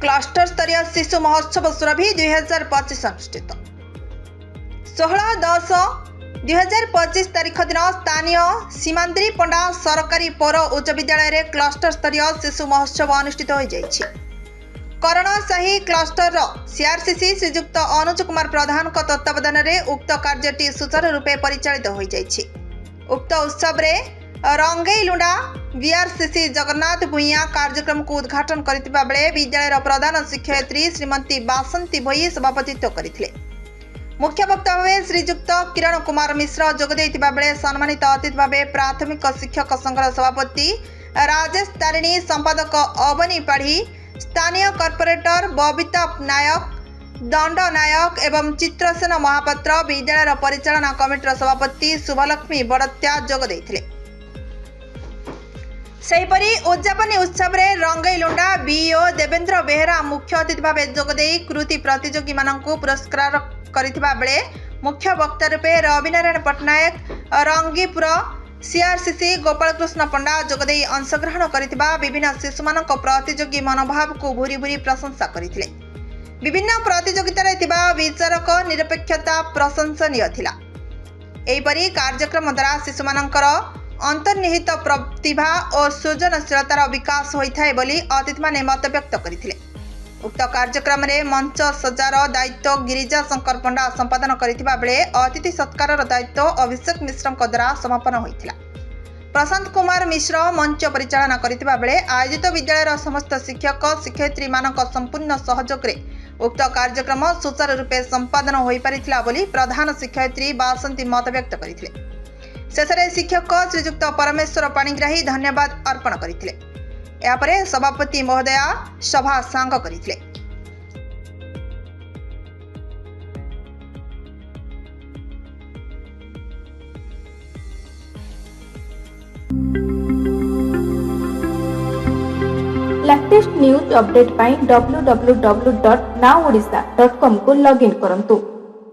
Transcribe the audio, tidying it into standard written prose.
Cluster स्तरीय शिशु महोत्सव सुरभि 2025 अनुष्ठित 16/10/2025 तारीख दिन स्थानीय सीमांद्री पंडा सरकारी पौर उच्च विद्यालय क्लस्टर स्तरीय शिशु महोत्सव अनुष्ठित हो जाइछि। करणसाही क्लस्टर सीआरसीसी श्रीजुक्त अनुज कुमार प्रधान तत्वावधान में उक्त कार्यटी सुचारू रूपे परिचालित हो जाइछि। उक्त उत्सव रे रंगईलुंडा बीआरसीसी जगन्नाथ भुइया कार्यक्रम को उद्घाटन करथिबा बेले विद्यालय प्रधान शिक्षयित्री श्रीमती बासंती भोई सभापतित्व करथिले। मुख्य वक्ता भावे श्रीजुक्त किरण कुमार मिश्र जोग देथिबा बेले सम्मानित अतिथि भावे प्राथमिक शिक्षक संघर सभापति राजेश तारिणी, संपादक अवनी पाढ़ी, स्थानीय कॉर्पोरेटर बबिता नायक, दंड नायक एवं चित्रसेन महापात्र, विद्यालय परिचालना कमिटीर सभापति शुभलक्ष्मी बड़त्या जोग देथिले। सेहीपरि उद्यापनी उत्सव रे रंगईलुंडा बीओ देवेंद्र बेहेरा मुख्य अतिथि भाव जोगदे कृति प्रतियोगी मानक पुरस्कार करथिबा बेले मुख्य वक्ता रूपे रविनारायण पट्टनायक, रंगीपुर सीआरसीसी गोपालकृष्ण पंडा जोगदे अंशग्रहण करथिबा विभिन्न शिशु मानक प्रतियोगी मनोभाव को भूरी भूरी प्रशंसा करथिले। विभिन्न प्रतियोगिता रे थिबा विचारक निरपेक्षता प्रशंसनीय थिला। एहिपरि कार्यक्रम द्वारा शिशु मानकर अंतर्निहित प्रतिभा और सृजनशीलतार विकास होता है बोली अतिथि माने मत व्यक्त करथिले। उक्त कार्यक्रम रे मंच सजार दायित्व गिरिजा शंकर पंडा संपादन करथिबा बेले अतिथि सत्कार दायित्व अभिषेक मिश्र द्वारा समापन होइथिला। प्रशांत कुमार मिश्र मंच परिचालना करथिबा बेले आयोजित विद्यालयर समस्त शिक्षक शिक्षयित्री मानक संपूर्ण सहयोग रे उक्त कार्यक्रम सुचारू रूपे संपादन होई परिथिला बोली प्रधान शिक्षयित्री बासंती मत व्यक्त करथिले। शेषरे शिक्षक श्रीजुक्त परमेश्वर पाणिग्राही धन्यवाद अर्पण करथिले। यापरे सभापति महोदया सभा सांग करथिले। लेटेस्ट न्यूज अपडेट पाई www.nowodisha.com को लॉगिन करंतु।